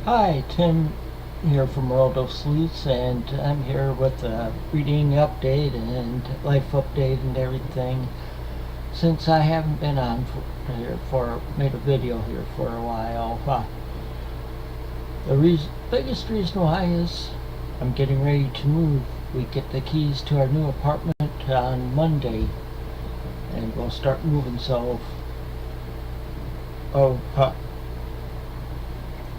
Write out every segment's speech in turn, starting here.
Hi, Tim here from World of Sleuths, and I'm here with a reading update and life update and everything. Since I haven't been on made a video here for a while, the biggest reason why is I'm getting ready to move. We get the keys to our new apartment on Monday, and we'll start moving. So, oh,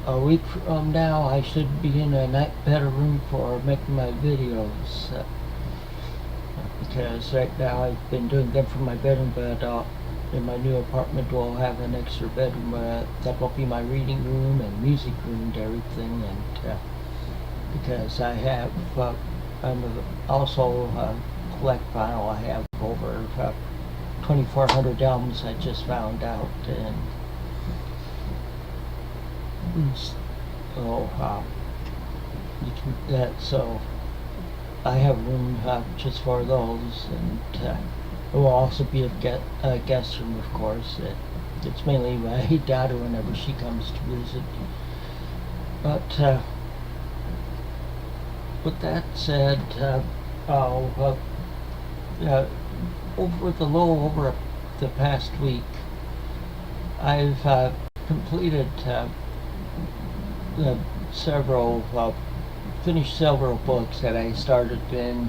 a week from now, I should be in a better room for making my videos. Because right now I've been doing them from my bedroom, but in my new apartment we'll have an extra bedroom. That will be my reading room and music room and everything. And because I'm also collect vinyl. I have over 2,400 albums I just found out, and so so I have room just for those, and it will also be a guest room, of course. It's mainly my daughter whenever she comes to visit. But with that said, I'll, over the past week, I've completed uh, several finished several books that I started in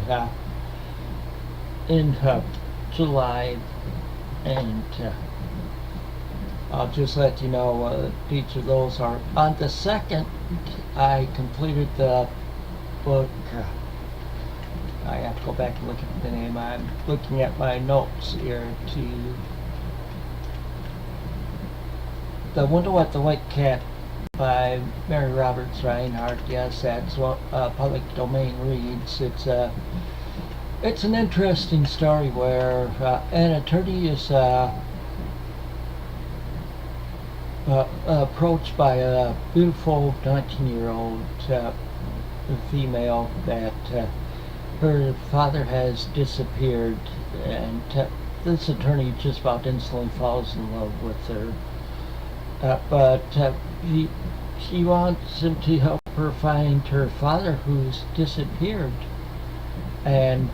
July, and I'll just let you know each of those are. On the second, I completed the book. I have to go back and look at the name. I'm looking at my notes here to The Window at the White Cat by Mary Roberts Reinhardt. Yes, that's what public domain reads. It's an interesting story where an attorney is approached by a beautiful 19-year-old female that her father has disappeared, and this attorney just about instantly falls in love with her. But she wants him to help her find her father who's disappeared. And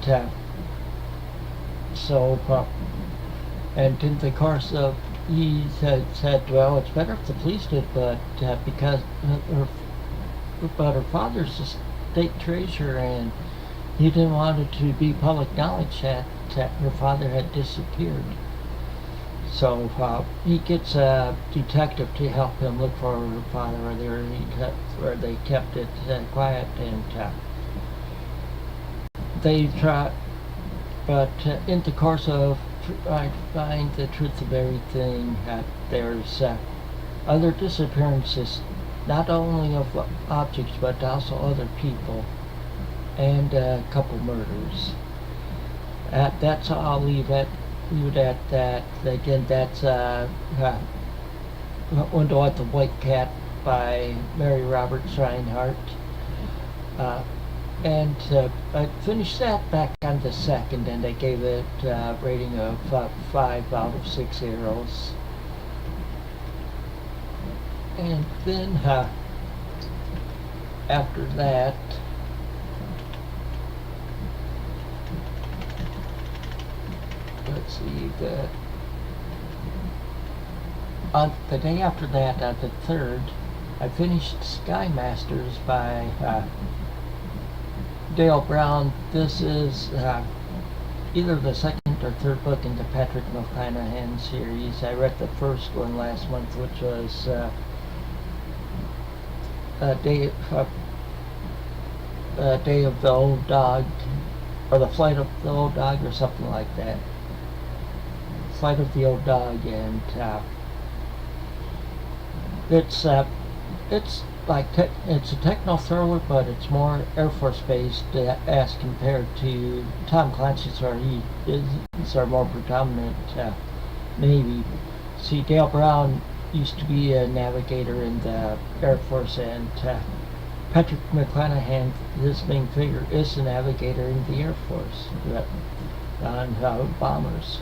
and in the course of, he said, well, it's better if the police did, but because her father's a state treasurer, and he didn't want it to be public knowledge that her father had disappeared. So he gets a detective to help him look for her father, where they kept it quiet, and they try, but in the course of trying to find the truth of everything, there's other disappearances, not only of objects but also other people, and a couple murders. That's how I'll leave it at that. Again, that's Window at the White Cat by Mary Roberts Reinhardt. And I finished that back on the second, and I gave it a rating of 5 out of 6 arrows. And then after that, let's see, on the day after that, on the 3rd, I finished Sky Masters by Dale Brown. This is either the second or third book in the Patrick McClanahan series. I read the first one last month, which was Day of the Old Dog, or The Flight of the Old Dog, or something like that. Flight of the Old Dog, and it's it's a techno thriller, but it's more Air Force based as compared to Tom Clancy's, where these are more predominant Navy. See, Dale Brown used to be a navigator in the Air Force, and Patrick McClanahan, his main figure, is a navigator in the Air Force on bombers.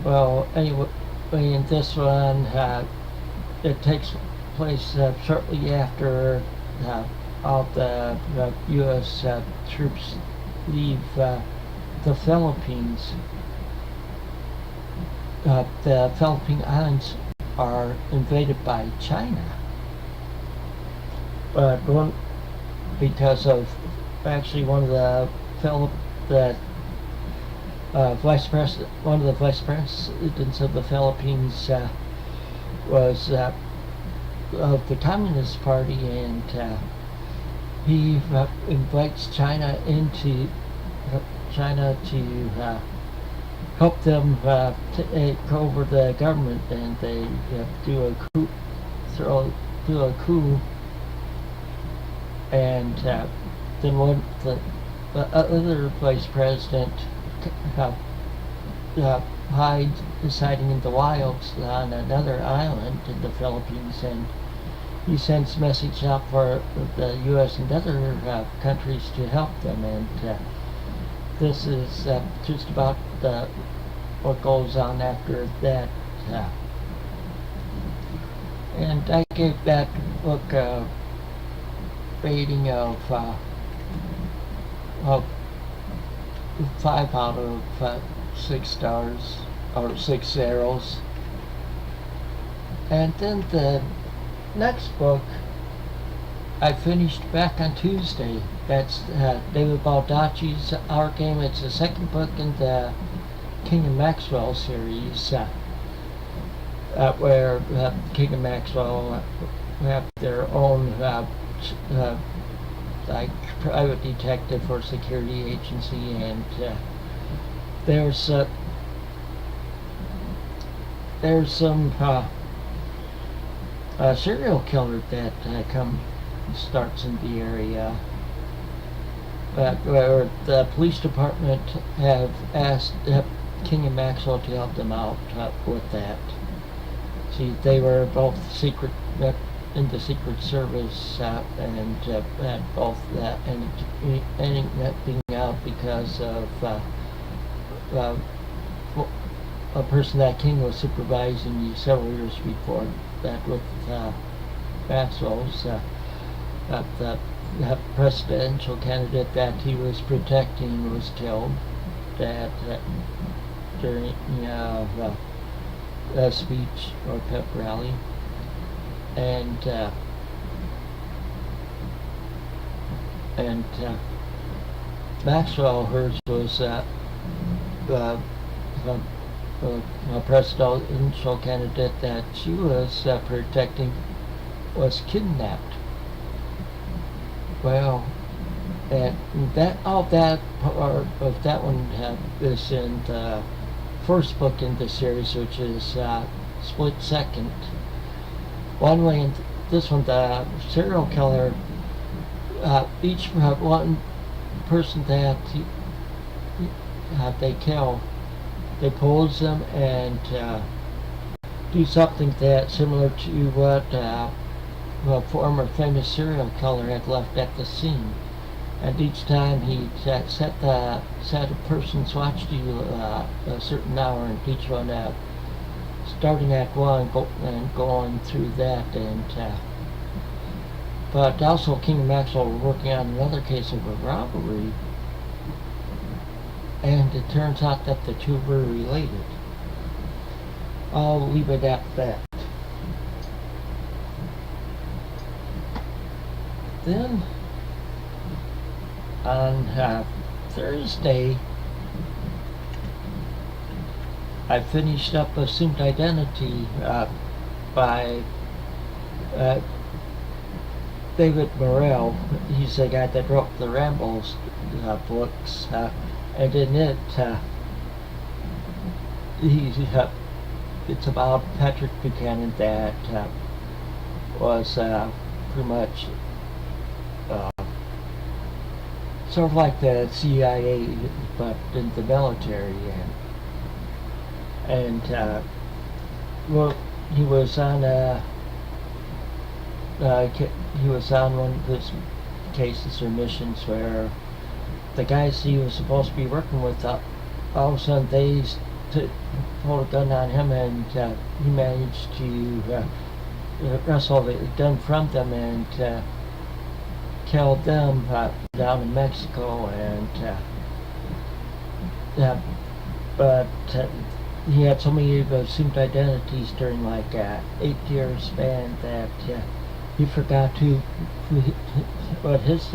Well, anyway, in this one, it takes place shortly after all the U.S. Troops leave the Philippines. The Philippine Islands are invaded by China. Because of actually one of the one of the vice presidents of the Philippines was of the Communist Party, and he invites China to help them take over the government, and they do a coup, and then the other vice president hides, hiding in the wilds on another island in the Philippines, and he sends a message out for the U.S. and other countries to help them, and this is just about what goes on after that. And I gave that book a rating of 5 out of 6 stars, or 6 arrows. And then the next book I finished back on Tuesday. That's David Baldacci's Our Game. It's the second book in the King and Maxwell series, where King and Maxwell have their own like private detective or security agency, and there's some serial killer that starts in the area, where the police department have asked King and Maxwell to help them out with that. See, they were both in the Secret Service, and had both that ending up being out because of a person that King was supervising several years before that with Maxwell's the presidential candidate that he was protecting was killed during a speech or pep rally, and Maxwell, hers was a presidential candidate that she was protecting was kidnapped. Well, and all that part of that one is in the first book in the series, which is Split Second. One way in this one, the serial killer, each one person that they kill, they pose them and do something that's similar to what a former famous serial killer had left at the scene. And each time he set a person's watch to a certain hour, and each one starting at 1 and going through that. And but also King and Maxwell were working on another case of a robbery, and it turns out that the two were related. I'll leave it at that. Then on Thursday, I finished up Assumed Identity by David Morrell. He's the guy that wrote the Rambles books, and in it, it's about Patrick Buchanan that was pretty much sort of like the CIA, but in the military, and well, he was on one of his cases or missions where the guys he was supposed to be working with, all of a sudden they pulled a gun on him, and he managed to wrestled a gun from them and killed them down in Mexico, and but he had so many assumed identities during like 8 year span that he forgot what his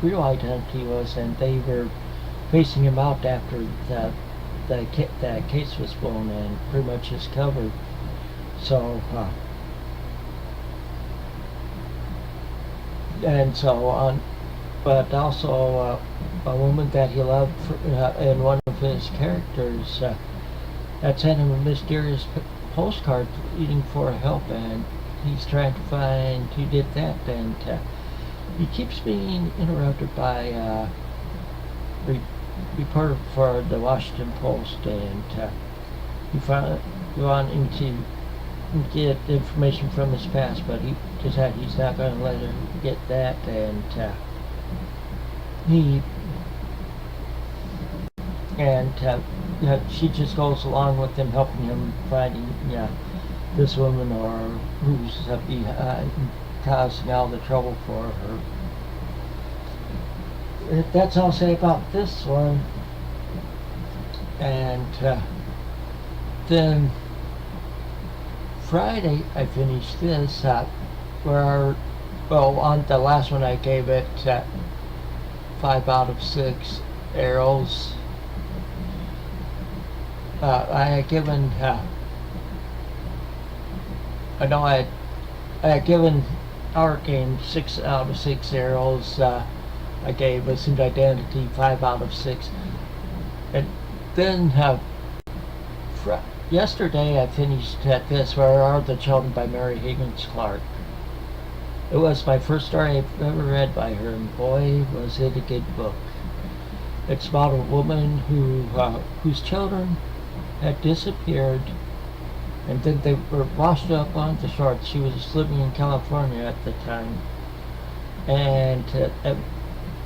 real identity was, and they were facing him out after that case was blown and pretty much is covered. So and so on, but also a woman that he loved and one of his characters had sent him a mysterious postcard pleading for help, and he's trying to find who did that, and he keeps being interrupted by reporter for the Washington Post, and he found wanting to get information from his past, but he decided he's not going to let her get that, and she just goes along with him, helping him finding this woman or who's behind causing all the trouble for her. That's all I'll say about this one. And then Friday I finished this on the last one I gave it 5 out of 6 arrows. I had given I had given our game 6 out of 6 arrows. I gave Assumed Identity 5 out of 6. And then yesterday I finished this, Where Are the Children by Mary Higgins Clark. It was my first story I've ever read by her, and boy was it a good book. It's about a woman whose children had disappeared, and then they were washed up on the shore. She was living in California at the time, and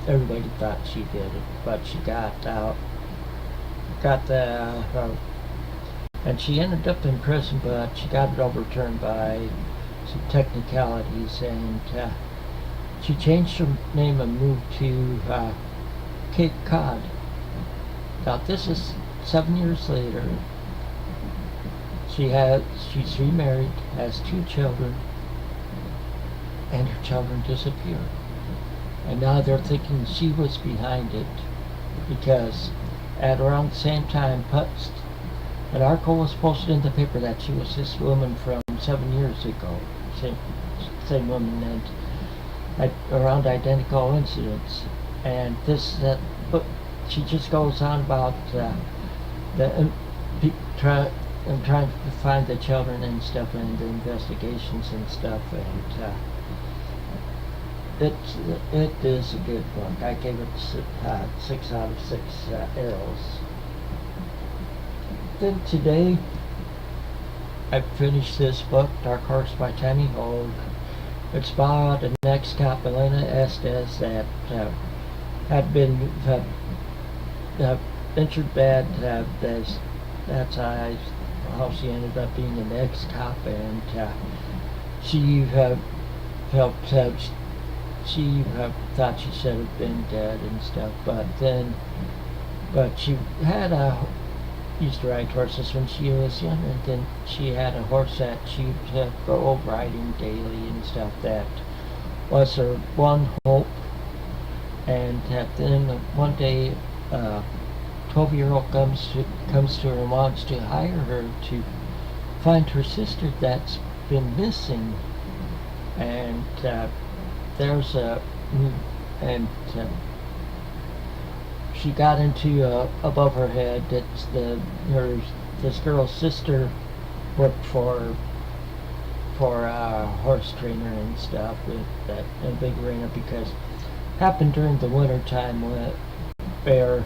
everybody thought she did it, but she got out, and she ended up in prison, but she got it overturned by some technicalities, and she changed her name and moved to Cape Cod. Now this is 7 years later. She's remarried, has 2 children, and her children disappeared. And now they're thinking she was behind it, because at around the same time an article was posted in the paper that she was this woman from 7 years ago, same woman, and around identical incidents. And but she just goes on about trying to find the children and stuff, and the investigations and stuff, and it is a good book. I gave it 6 out of 6 arrows. Then today I finished this book, Dark Horse by Tammy Hogue. It's about an ex-cop, Elena Estes, that had been injured bad. That's how she ended up being an ex-cop, and she felt she thought she should have been dead and stuff, but she had used to ride horses when she was young, and then she had a horse that she'd go riding daily and stuff. That was her one hope, and then one day 12-year-old comes to her and wants to hire her to find her sister that's been missing, and she got into above her head. It's this girl's sister worked for a horse trainer and stuff at a big arena, because it happened during the winter time where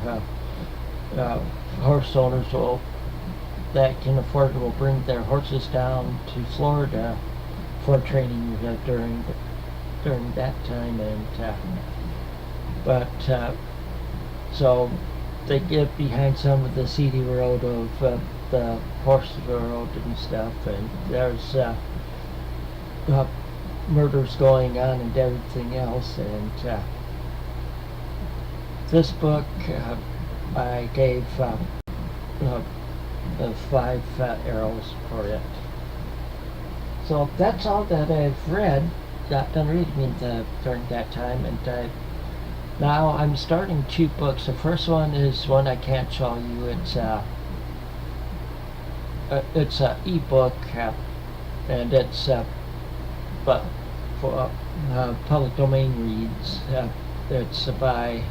horse owners that can afford will bring their horses down to Florida for training during that time, and so they get behind some of the seedy road of the horse road and stuff, and there's murders going on and everything else. And this book I gave 5 arrows for it. So that's all that I've read. Got done reading during that time, and now I'm starting 2 books. The first one is one I can't show you. It's a ebook, and it's but for public domain reads. It's by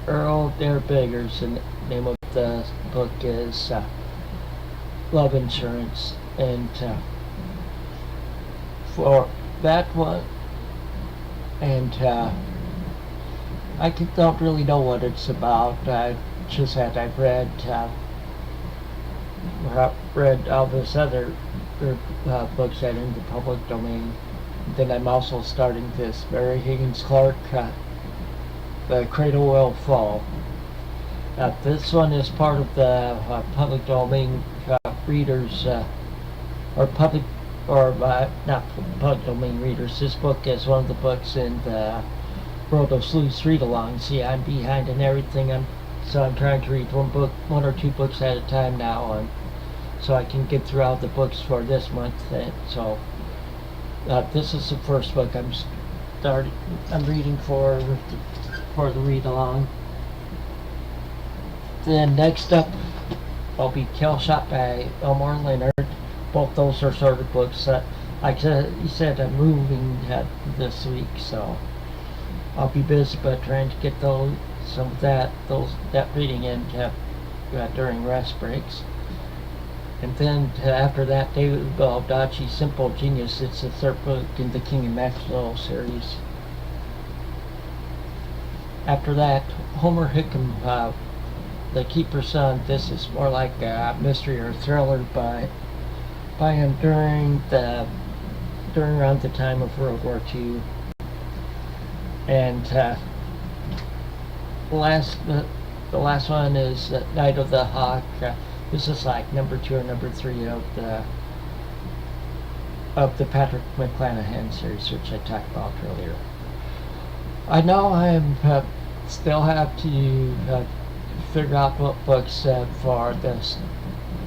Earl Dare Biggers, and the name of the book is Love Insurance. And for that one, and don't really know what it's about. Just that I've read all this other books that are in the public domain. Then I'm also starting this Mary Higgins Clark, The Cradle Will Fall. This one is part of the public domain readers, or public, or not public domain readers. This book is one of the books in the World of Sleuths read-along. See, I'm behind in everything, so I'm trying to read one or two books at a time now, so I can get through all the books for this month. And so this is the first book I'm reading for the read-along. Then next up will be Kill Shot by Elmore Leonard. Both those are sort of books that, like you said, I'm moving this week, so I'll be busy but trying to get that reading in during rest breaks. And then after that, David Baldacci's Simple Genius. It's the 3rd book in the King and Maxwell series. After that, Homer Hickam, The Keeper's Son. This is more like a mystery or thriller by him during around the time of World War II. And the last one is Night of the Hawk. This is like number 2 or number 3 of the Patrick McClanahan series, which I talked about earlier. I know I still have to figure out what books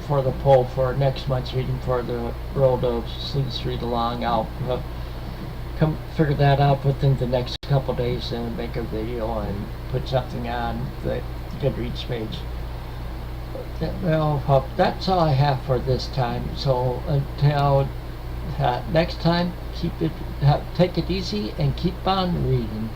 for the poll for next month's reading for the World of Sleuths read-along. I'll figure that out within the next couple days and make a video and put something on the Goodreads page. Well, that's all I have for this time. So until next time, take it easy and keep on reading.